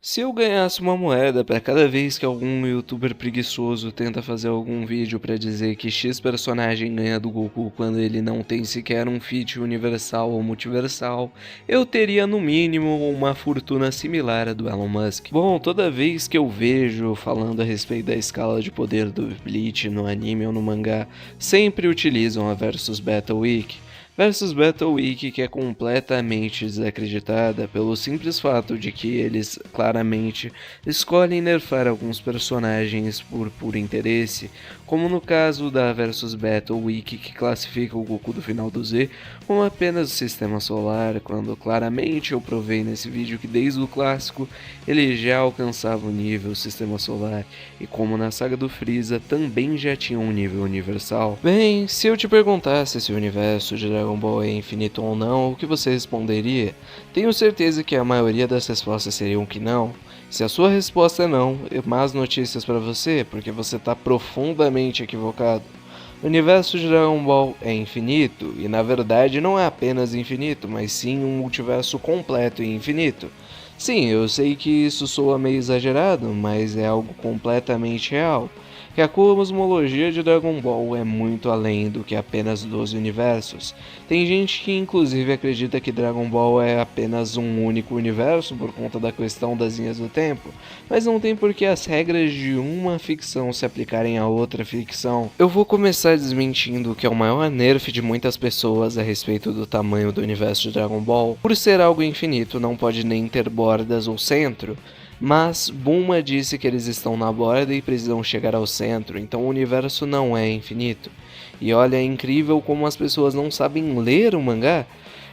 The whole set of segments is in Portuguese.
Se eu ganhasse uma moeda para cada vez que algum youtuber preguiçoso tenta fazer algum vídeo para dizer que X personagem ganha do Goku quando ele não tem sequer um feat universal ou multiversal, eu teria no mínimo uma fortuna similar à do Elon Musk. Bom, toda vez que eu vejo falando a respeito da escala de poder do Bleach no anime ou no mangá, sempre utilizam a Versus Battle Week. Versus Battle Week, que é completamente desacreditada pelo simples fato de que eles claramente escolhem nerfar alguns personagens por puro interesse, como no caso da Versus Battle Week, que classifica o Goku do final do Z como apenas o sistema solar, quando claramente eu provei nesse vídeo que desde o clássico ele já alcançava o nível sistema solar, e como na saga do Freeza também já tinha um nível universal. Bem, se eu te perguntasse se o universo de Dragon Ball é infinito ou não, o que você responderia? Tenho certeza que a maioria das respostas seriam que não. Se a sua resposta é não, más notícias para você, porque você está profundamente equivocado. O universo de Dragon Ball é infinito, e na verdade não é apenas infinito, mas sim um multiverso completo e infinito. Sim, eu sei que isso soa meio exagerado, mas é algo completamente real. Que a cosmologia de Dragon Ball é muito além do que apenas 12 universos. Tem gente que inclusive acredita que Dragon Ball é apenas um único universo por conta da questão das linhas do tempo, mas não tem por que as regras de uma ficção se aplicarem a outra ficção. Eu vou começar desmentindo que é o maior nerf de muitas pessoas a respeito do tamanho do universo de Dragon Ball. Por ser algo infinito, não pode nem ter bordas ou centro. Mas Bulma disse que eles estão na borda e precisam chegar ao centro, então o universo não é infinito. E olha, é incrível como as pessoas não sabem ler o mangá.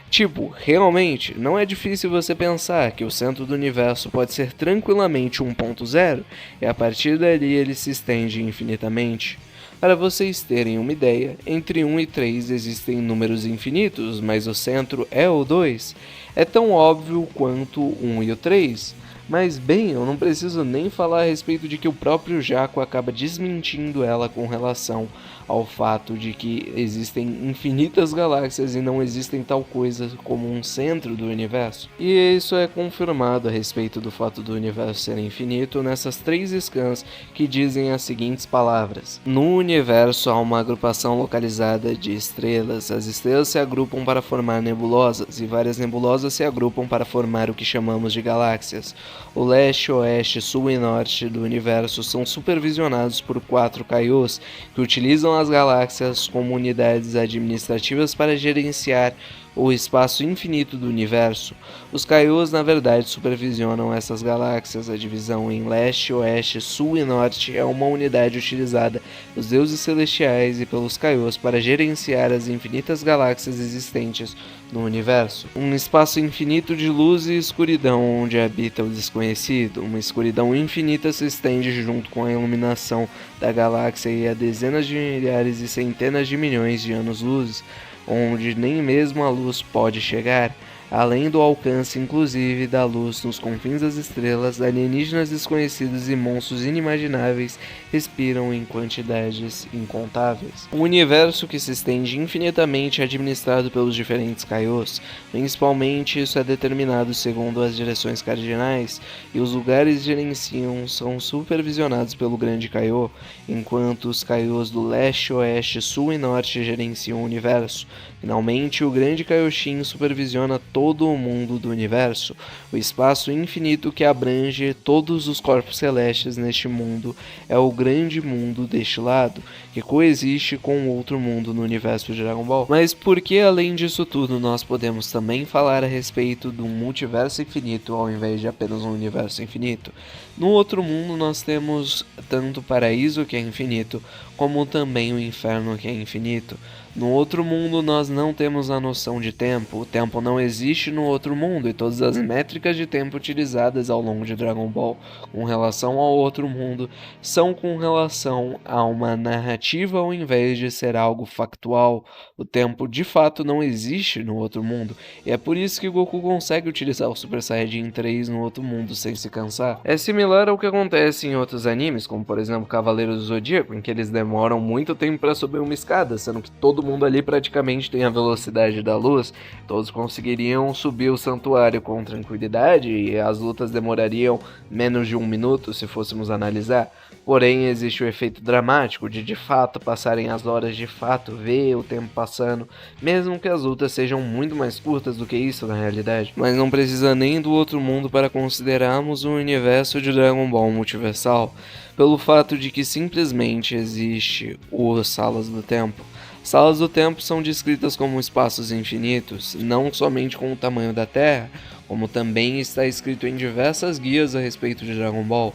Tipo, realmente, não é difícil você pensar que o centro do universo pode ser tranquilamente 1.0 e a partir dali ele se estende infinitamente. Para vocês terem uma ideia, entre 1 e 3 existem números infinitos, mas o centro é o 2. É tão óbvio quanto o 1 e o 3. Mas bem, eu não preciso nem falar a respeito de que o próprio Jaco acaba desmentindo ela com relação ao fato de que existem infinitas galáxias e não existem tal coisa como um centro do universo. E isso é confirmado a respeito do fato do universo ser infinito nessas 3 scans que dizem as seguintes palavras: no universo há uma agrupação localizada de estrelas. As estrelas se agrupam para formar nebulosas, e várias nebulosas se agrupam para formar o que chamamos de galáxias. O leste, oeste, sul e norte do universo são supervisionados por 4 Kaiôs, que utilizam as galáxias como unidades administrativas para gerenciar o espaço infinito do universo. Os Kaiôs na verdade supervisionam essas galáxias. A divisão em leste, oeste, sul e norte é uma unidade utilizada pelos deuses celestiais e pelos Kaiôs para gerenciar as infinitas galáxias existentes no universo. Um espaço infinito de luz e escuridão onde habita o desconhecido. Uma escuridão infinita se estende junto com a iluminação da galáxia e a dezenas de milhares e centenas de milhões de anos-luz, onde nem mesmo a luz pode chegar. Além do alcance inclusive da luz nos confins das estrelas, alienígenas desconhecidos e monstros inimagináveis respiram em quantidades incontáveis. O universo que se estende infinitamente é administrado pelos diferentes Kaiôs. Principalmente isso é determinado segundo as direções cardinais, e os lugares gerenciam são supervisionados pelo grande Kaiô, enquanto os Kaiôs do leste, oeste, sul e norte gerenciam o universo. Finalmente, o grande Kaioshin supervisiona todo o mundo do universo, o espaço infinito que abrange todos os corpos celestes neste mundo é o grande mundo deste lado, que coexiste com outro mundo no universo de Dragon Ball. Mas por que além disso tudo nós podemos também falar a respeito de um multiverso infinito ao invés de apenas um universo infinito? No outro mundo nós temos tanto o paraíso que é infinito, como também o inferno que é infinito. No outro mundo nós não temos a noção de tempo, o tempo não existe no outro mundo e todas as métricas de tempo utilizadas ao longo de Dragon Ball com relação ao outro mundo são com relação a uma narrativa ao invés de ser algo factual. O tempo de fato não existe no outro mundo e é por isso que Goku consegue utilizar o Super Saiyajin 3 no outro mundo sem se cansar. É similar ao que acontece em outros animes, como por exemplo Cavaleiros do Zodíaco, em que eles demoram muito tempo para subir uma escada, sendo que todo mundo ali praticamente tem a velocidade da luz, todos conseguiriam subir o santuário com tranquilidade e as lutas demorariam menos de 1 minuto se fôssemos analisar. Porém, existe o efeito dramático de fato passarem as horas, de fato ver o tempo passando, mesmo que as lutas sejam muito mais curtas do que isso na realidade. Mas não precisa nem do outro mundo para considerarmos o universo de Dragon Ball multiversal, pelo fato de que simplesmente existe os Salas do Tempo. Salas do Tempo são descritas como espaços infinitos, não somente com o tamanho da Terra, como também está escrito em diversas guias a respeito de Dragon Ball.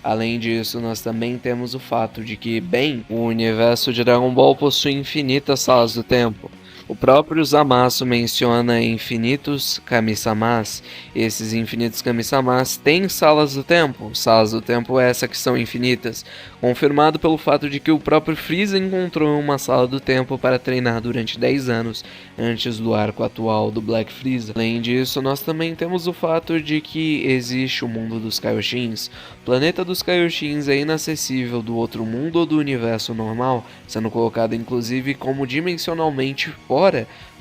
Além disso, nós também temos o fato de que, bem, o universo de Dragon Ball possui infinitas salas do tempo. O próprio Zamasu menciona infinitos Kami-samas. Esses infinitos Kami-samas têm salas do tempo. Salas do tempo essas que são infinitas, confirmado pelo fato de que o próprio Freeza encontrou uma sala do tempo para treinar durante 10 anos antes do arco atual do Black Freeza. Além disso, nós também temos o fato de que existe o mundo dos Kaioshins. O planeta dos Kaioshins é inacessível do outro mundo ou do universo normal, sendo colocado inclusive como dimensionalmente fora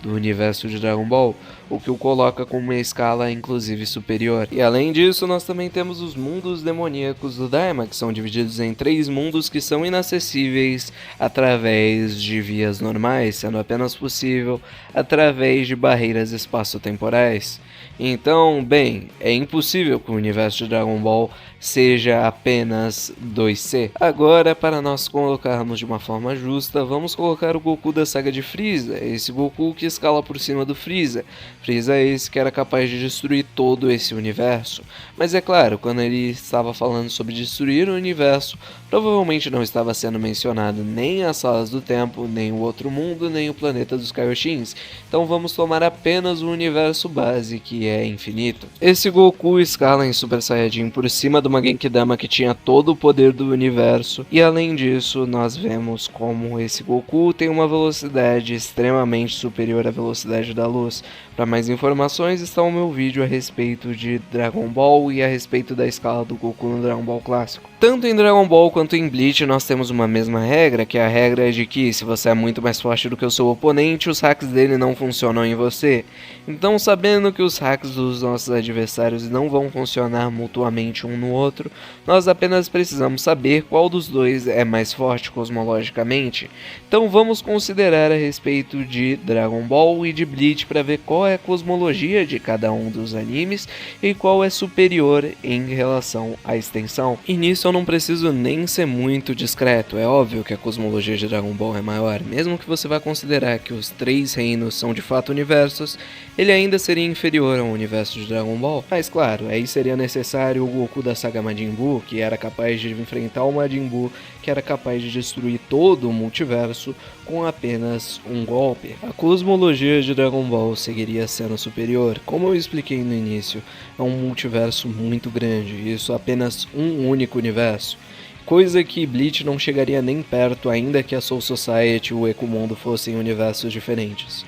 do universo de Dragon Ball, o que o coloca com uma escala inclusive superior. E além disso, nós também temos os mundos demoníacos do Daima, que são divididos em 3 mundos que são inacessíveis através de vias normais, sendo apenas possível através de barreiras espaço-temporais. Então, bem, é impossível que o universo de Dragon Ball seja apenas 2C. Agora, para nós colocarmos de uma forma justa, vamos colocar o Goku da saga de Freeza, esse Goku que escala por cima do Freeza. Freeza é esse que era capaz de destruir todo esse universo. Mas é claro, quando ele estava falando sobre destruir o universo, provavelmente não estava sendo mencionado nem as salas do tempo, nem o outro mundo, nem o planeta dos Kaioshins. Então vamos tomar apenas o universo base, que é infinito. Esse Goku escala em Super Saiyajin por cima de uma Genkidama que tinha todo o poder do universo, e além disso nós vemos como esse Goku tem uma velocidade extremamente superior à velocidade da luz. Para mais informações está o meu vídeo a respeito de Dragon Ball e a respeito da escala do Goku no Dragon Ball clássico. Tanto em Dragon Ball quanto em Bleach nós temos uma mesma regra, que é a regra de que se você é muito mais forte do que o seu oponente, os hacks dele não funcionam em você. Então, sabendo que os hacks dos nossos adversários não vão funcionar mutuamente um no outro, nós apenas precisamos saber qual dos dois é mais forte cosmologicamente. Então vamos considerar a respeito de Dragon Ball e de Bleach para ver qual é a cosmologia de cada um dos animes e qual é superior em relação à extensão. E nisso eu não preciso nem ser muito discreto, é óbvio que a cosmologia de Dragon Ball é maior, mesmo que você vá considerar que os 3 reinos são de fato universos, ele ainda seria inferior ao universo de Dragon Ball. Mas claro, aí seria necessário o Goku da saga Majin Buu, que era capaz de enfrentar o Majin Buu, que era capaz de destruir todo o multiverso com apenas um golpe. A cosmologia de Dragon Ball seguiria sendo superior. Como eu expliquei no início, é um multiverso muito grande, isso apenas um único universo. Coisa que Bleach não chegaria nem perto, ainda que a Soul Society e o Ekumondo fossem universos diferentes.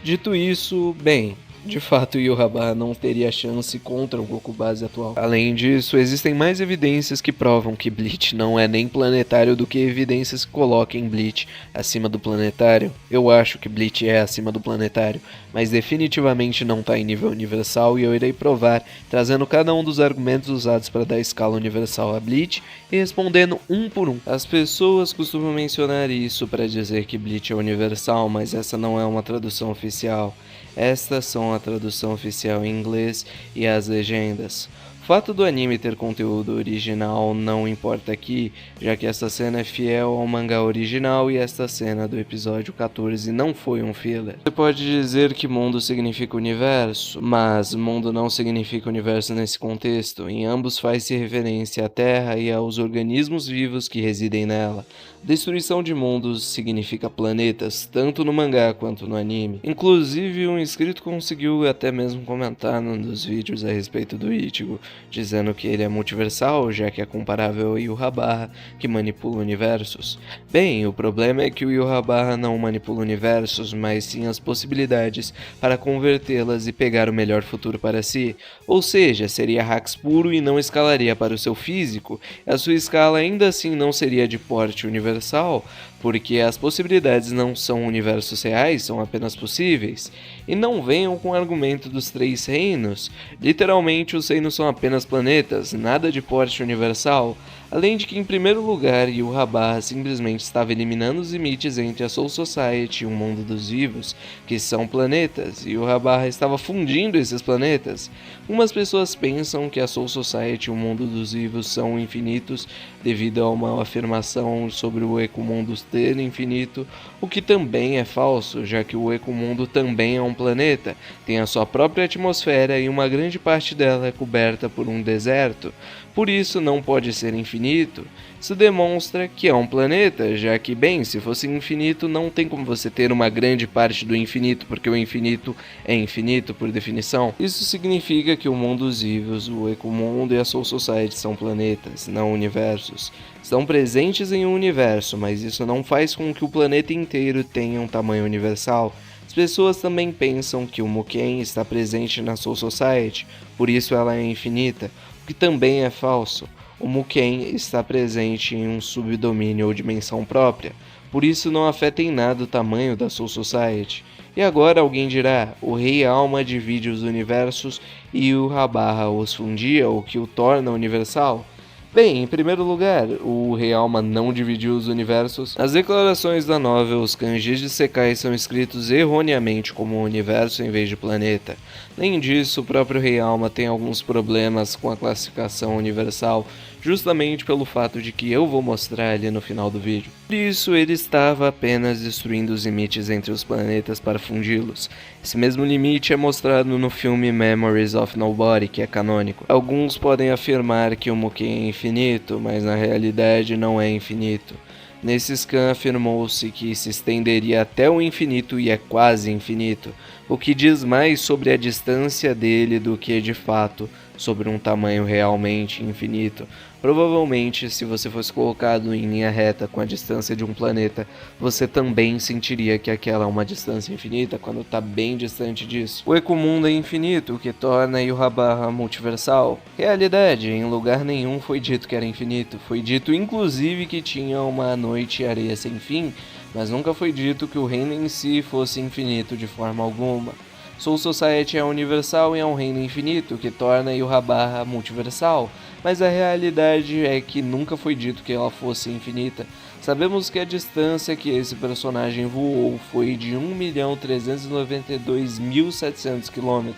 Dito isso, bem, de fato Yhwach não teria chance contra o Goku base atual. Além disso, existem mais evidências que provam que Bleach não é nem planetário do que evidências que coloquem Bleach acima do planetário. Eu acho que Bleach é acima do planetário, mas definitivamente não está em nível universal e eu irei provar, trazendo cada um dos argumentos usados para dar escala universal a Bleach e respondendo um por um. As pessoas costumam mencionar isso para dizer que Bleach é universal, mas essa não é uma tradução oficial. Estas são a tradução oficial em inglês e as legendas. O fato do anime ter conteúdo original não importa aqui, já que esta cena é fiel ao mangá original e esta cena do episódio 14 não foi um filler. Você pode dizer que mundo significa universo, mas mundo não significa universo nesse contexto. Em ambos faz-se referência à Terra e aos organismos vivos que residem nela. Destruição de mundos significa planetas, tanto no mangá quanto no anime. Inclusive, um inscrito conseguiu até mesmo comentar num dos vídeos a respeito do Ichigo, dizendo que ele é multiversal, já que é comparável ao Yhwach, que manipula universos. Bem, o problema é que o Yhwach não manipula universos, mas sim as possibilidades para convertê-las e pegar o melhor futuro para si. Ou seja, seria hacks puro e não escalaria para o seu físico, a sua escala ainda assim não seria de porte universal, porque as possibilidades não são universos reais, são apenas possíveis. E não venham com o argumento dos três reinos. Literalmente, os reinos são apenas planetas, nada de porte universal. Além de que, em primeiro lugar, Yhwach simplesmente estava eliminando os limites entre a Soul Society e o mundo dos vivos, que são planetas, e Yhwach estava fundindo esses planetas. Umas pessoas pensam que a Soul Society e o mundo dos vivos são infinitos devido a uma afirmação sobre o Ecomundo ter infinito, o que também é falso, já que o Ecomundo também é um planeta, tem a sua própria atmosfera e uma grande parte dela é coberta por um deserto. Por isso não pode ser infinito. Isso demonstra que é um planeta, já que, bem, se fosse infinito, não tem como você ter uma grande parte do infinito, porque o infinito é infinito por definição. Isso significa que o mundo dos vivos, o Ecomundo e a Soul Society são planetas, não universos. Estão presentes em um universo, mas isso não faz com que o planeta inteiro tenha um tamanho universal. As pessoas também pensam que o Muken está presente na Soul Society, por isso ela é infinita, o que também é falso. O Muken está presente em um subdomínio ou dimensão própria, por isso não afeta em nada o tamanho da Soul Society. E agora alguém dirá, o Rei Alma divide os universos e o Yhwach os fundia, o que o torna universal? Bem, em primeiro lugar, o Rei Alma não dividiu os universos. Nas declarações da novel, os kanjis de Sekai são escritos erroneamente como universo em vez de planeta. Além disso, o próprio Rei Alma tem alguns problemas com a classificação universal, justamente pelo fato de que eu vou mostrar ali no final do vídeo. Por isso, ele estava apenas destruindo os limites entre os planetas para fundi-los. Esse mesmo limite é mostrado no filme Memories of Nobody, que é canônico. Alguns podem afirmar que o Muken é infinito, mas na realidade não é infinito. Nesse scan afirmou-se que se estenderia até o infinito e é quase infinito, o que diz mais sobre a distância dele do que de fato sobre um tamanho realmente infinito. Provavelmente, se você fosse colocado em linha reta com a distância de um planeta, você também sentiria que aquela é uma distância infinita quando está bem distante disso. O Ecomundo é infinito, o que torna Yhwach multiversal. Realidade, em lugar nenhum foi dito que era infinito. Foi dito inclusive que tinha uma noite e areia sem fim, mas nunca foi dito que o reino em si fosse infinito de forma alguma. Soul Society é universal e é um reino infinito, que torna Yhwach multiversal, mas a realidade é que nunca foi dito que ela fosse infinita. Sabemos que a distância que esse personagem voou foi de 1.392.700 km.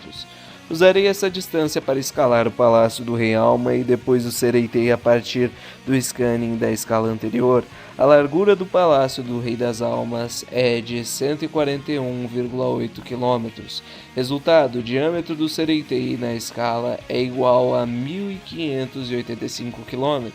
Usarei essa distância para escalar o Palácio do Rei Alma e depois o sereitei a partir do scanning da escala anterior. A largura do Palácio do Rei das Almas é de 141,8 km. Resultado, o diâmetro do sereitei na escala é igual a 1.585 km.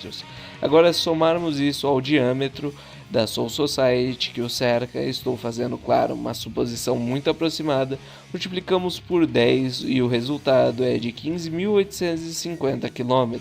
Agora, se somarmos isso ao diâmetro da Soul Society que o cerca, estou fazendo, claro, uma suposição muito aproximada, multiplicamos por 10 e o resultado é de 15.850 km.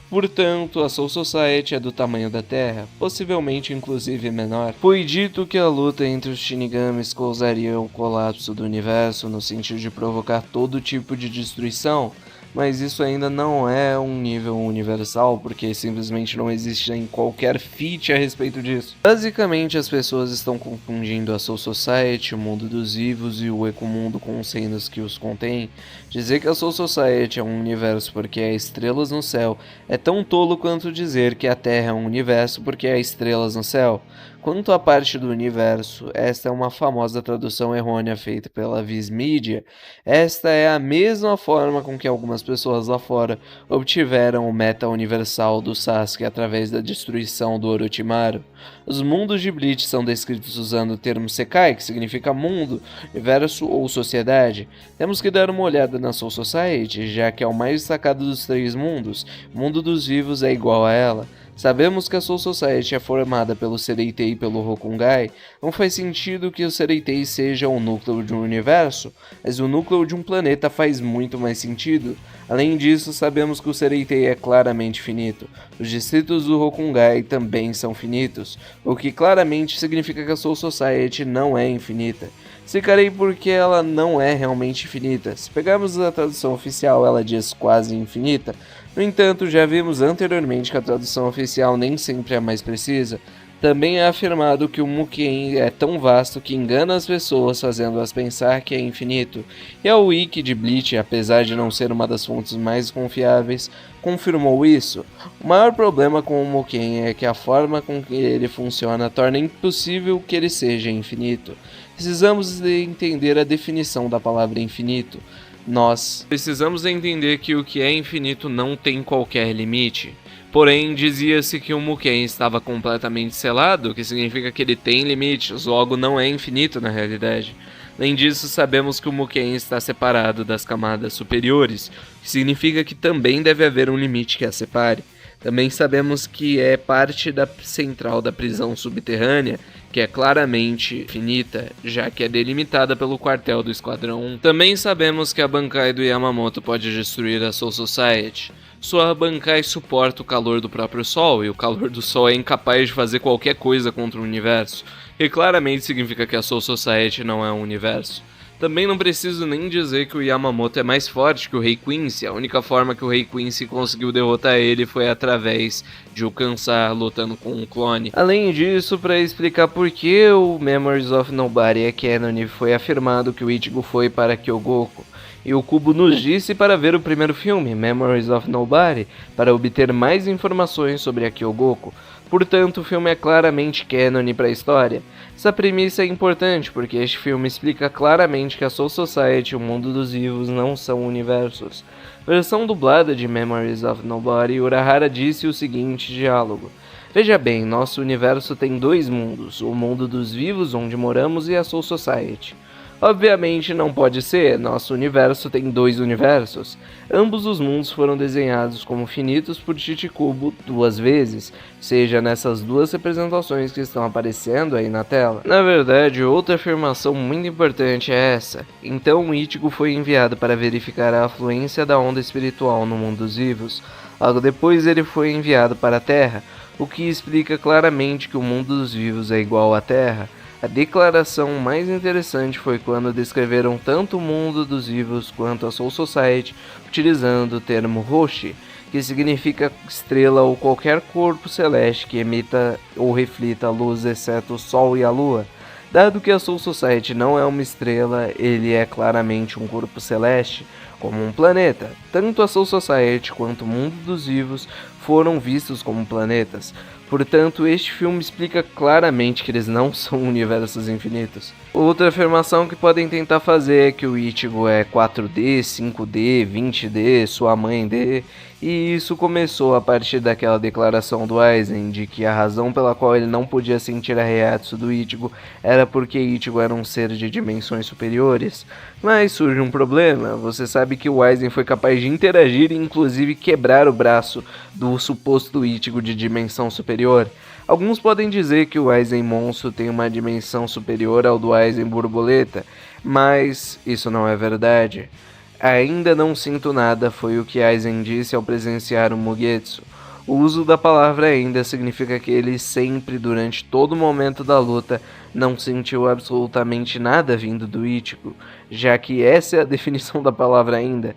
Portanto, a Soul Society é do tamanho da Terra, possivelmente inclusive menor. Foi dito que a luta entre os Shinigamis causaria o colapso do universo no sentido de provocar todo tipo de destruição, mas isso ainda não é um nível universal, porque simplesmente não existe em qualquer feat a respeito disso. Basicamente, as pessoas estão confundindo a Soul Society, o mundo dos vivos e o Ecomundo com os reinos que os contém. Dizer que a Soul Society é um universo porque há estrelas no céu é tão tolo quanto dizer que a Terra é um universo porque há estrelas no céu. Quanto à parte do universo, esta é uma famosa tradução errônea feita pela Viz Media. Esta é a mesma forma com que algumas pessoas lá fora obtiveram o meta universal do Sasuke através da destruição do Orochimaru. Os mundos de Bleach são descritos usando o termo Sekai, que significa mundo, universo ou sociedade. Temos que dar uma olhada na Soul Society, já que é o mais destacado dos três mundos. O mundo dos vivos é igual a ela. Sabemos que a Soul Society é formada pelo Sereitei e pelo Hokungai, não faz sentido que o Sereitei seja o núcleo de um universo, mas o núcleo de um planeta faz muito mais sentido. Além disso, sabemos que o Sereitei é claramente finito. Os distritos do Hokungai também são finitos, o que claramente significa que a Soul Society não é infinita. Explicarei porque ela não é realmente infinita. Se pegarmos a tradução oficial, ela diz quase infinita. No entanto, já vimos anteriormente que a tradução oficial nem sempre é a mais precisa. Também é afirmado que o Mugen é tão vasto que engana as pessoas, fazendo-as pensar que é infinito. E a Wiki de Bleach, apesar de não ser uma das fontes mais confiáveis, confirmou isso. O maior problema com o Mugen é que a forma com que ele funciona torna impossível que ele seja infinito. Precisamos de entender a definição da palavra infinito. Nós precisamos entender que o que é infinito não tem qualquer limite. Porém, dizia-se que o Mugen estava completamente selado, o que significa que ele tem limites, logo não é infinito na realidade. Além disso, sabemos que o Mugen está separado das camadas superiores, o que significa que também deve haver um limite que a separe. Também sabemos que é parte da central da prisão subterrânea, que é claramente finita, já que é delimitada pelo quartel do Esquadrão 1. Também sabemos que a Bankai do Yamamoto pode destruir a Soul Society. Sua Bankai suporta o calor do próprio Sol, e o calor do Sol é incapaz de fazer qualquer coisa contra o universo, e claramente significa que a Soul Society não é um universo. Também não preciso nem dizer que o Yamamoto é mais forte que o Rei Quincy. A única forma que o Rei Quincy conseguiu derrotar ele foi através de o cansar lutando com um clone. Além disso, para explicar por que o Memories of Nobody é canon, foi afirmado que o Ichigo foi para Kyogoku. E o Kubo nos disse para ver o primeiro filme, Memories of Nobody, para obter mais informações sobre a Kyogoku. Portanto, o filme é claramente canon para a história. Essa premissa é importante porque este filme explica claramente que a Soul Society e o mundo dos vivos não são universos. Versão dublada de Memories of Nobody, Urahara disse o seguinte diálogo: "Veja bem, nosso universo tem dois mundos, o mundo dos vivos onde moramos e a Soul Society. Obviamente não pode ser, nosso universo tem dois universos. Ambos os mundos foram desenhados como finitos por Chichikubo duas vezes, seja nessas duas representações que estão aparecendo aí na tela. Na verdade, outra afirmação muito importante é essa. Então o Ichigo foi enviado para verificar a afluência da onda espiritual no mundo dos vivos. Logo depois ele foi enviado para a Terra, o que explica claramente que o mundo dos vivos é igual à Terra. A declaração mais interessante foi quando descreveram tanto o mundo dos vivos quanto a Soul Society utilizando o termo Roshi, que significa estrela ou qualquer corpo celeste que emita ou reflita luz exceto o Sol e a Lua. Dado que a Soul Society não é uma estrela, ele é claramente um corpo celeste, como um planeta. Tanto a Soul Society quanto o mundo dos vivos foram vistos como planetas. Portanto, este filme explica claramente que eles não são universos infinitos. Outra afirmação que podem tentar fazer é que o Ichigo é 4D, 5D, 20D, sua mãe D, e isso começou a partir daquela declaração do Aizen de que a razão pela qual ele não podia sentir a Reiatsu do Ichigo era porque Ichigo era um ser de dimensões superiores. Mas surge um problema, você sabe que o Aizen foi capaz de interagir e inclusive quebrar o braço do suposto Ichigo de dimensão superior. Alguns podem dizer que o Aizen Monstro tem uma dimensão superior ao do Aizen Borboleta, mas isso não é verdade. Ainda não sinto nada foi o que Aizen disse ao presenciar o Mugetsu. O uso da palavra ainda significa que ele sempre, durante todo o momento da luta, não sentiu absolutamente nada vindo do Ichigo, já que essa é a definição da palavra ainda.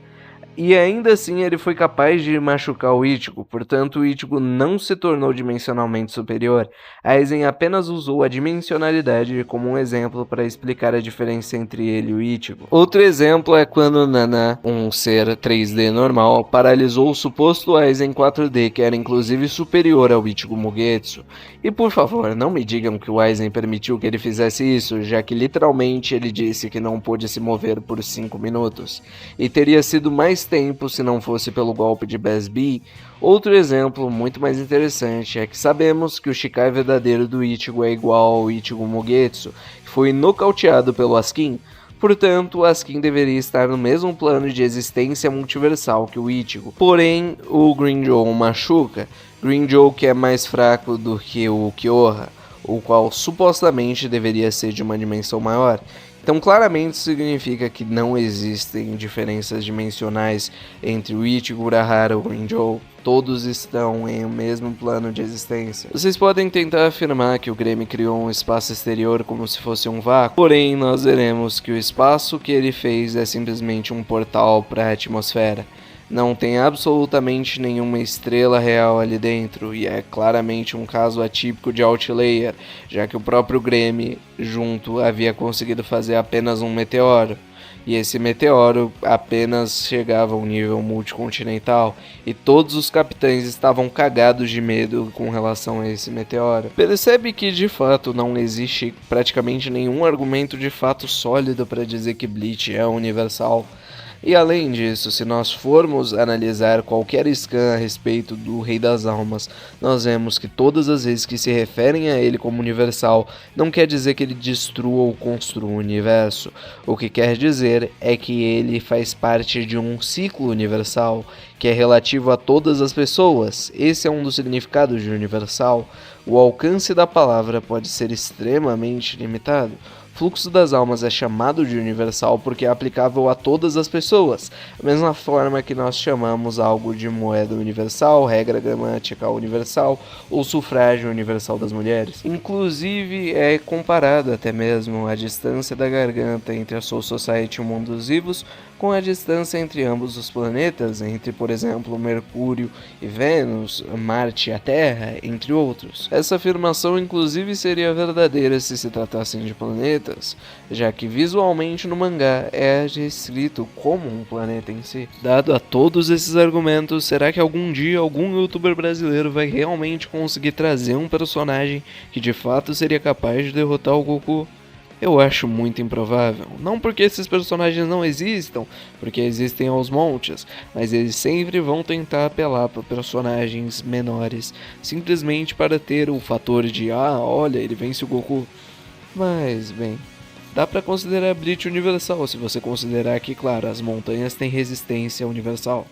E ainda assim ele foi capaz de machucar o Ichigo, portanto o Ichigo não se tornou dimensionalmente superior. Aizen apenas usou a dimensionalidade como um exemplo para explicar a diferença entre ele e o Ichigo. Outro exemplo é quando Nana, um ser 3D normal, paralisou o suposto Aizen 4D, que era inclusive superior ao Ichigo Mugetsu. E por favor, não me digam que o Aizen permitiu que ele fizesse isso, já que literalmente ele disse que não pôde se mover por 5 minutos. E teria sido mais tempo se não fosse pelo golpe de Basbi. Outro exemplo muito mais interessante é que sabemos que o Shikai verdadeiro do Ichigo é igual ao Ichigo Mugetsu, que foi nocauteado pelo Askin. Portanto, a Skin deveria estar no mesmo plano de existência multiversal que o Ichigo. Porém, o Grimmjow machuca. Grimmjow que é mais fraco do que o Kyoha, o qual supostamente deveria ser de uma dimensão maior. Então claramente significa que não existem diferenças dimensionais entre o Ichigo, Urahara e o Grimmjow. Todos estão em o mesmo plano de existência. Vocês podem tentar afirmar que o Grêmio criou um espaço exterior como se fosse um vácuo, porém nós veremos que o espaço que ele fez é simplesmente um portal para a atmosfera. Não tem absolutamente nenhuma estrela real ali dentro, e é claramente um caso atípico de Outlayer, já que o próprio Grêmio junto havia conseguido fazer apenas um meteoro. E esse meteoro apenas chegava ao nível multicontinental, e todos os capitães estavam cagados de medo com relação a esse meteoro. Percebe que de fato não existe praticamente nenhum argumento de fato sólido para dizer que Bleach é universal. E além disso, se nós formos analisar qualquer scan a respeito do Rei das Almas, nós vemos que todas as vezes que se referem a ele como universal, não quer dizer que ele destrua ou construa o universo. O que quer dizer é que ele faz parte de um ciclo universal, que é relativo a todas as pessoas. Esse é um dos significados de universal. O alcance da palavra pode ser extremamente limitado. Fluxo das almas é chamado de universal porque é aplicável a todas as pessoas, da mesma forma que nós chamamos algo de moeda universal, regra gramática universal ou sufrágio universal das mulheres. Inclusive é comparado até mesmo a distância da garganta entre a Soul Society e o mundo dos vivos com a distância entre ambos os planetas, entre, por exemplo, Mercúrio e Vênus, Marte e a Terra, entre outros. Essa afirmação inclusive seria verdadeira se se tratassem de planetas, já que visualmente no mangá é descrito como um planeta em si. Dado a todos esses argumentos, será que algum dia algum youtuber brasileiro vai realmente conseguir trazer um personagem que de fato seria capaz de derrotar o Goku? Eu acho muito improvável, não porque esses personagens não existam, porque existem aos montes, mas eles sempre vão tentar apelar para personagens menores, simplesmente para ter o fator de olha, ele vence o Goku. Mas, bem, dá para considerar Bleach universal se você considerar que, claro, as montanhas têm resistência universal.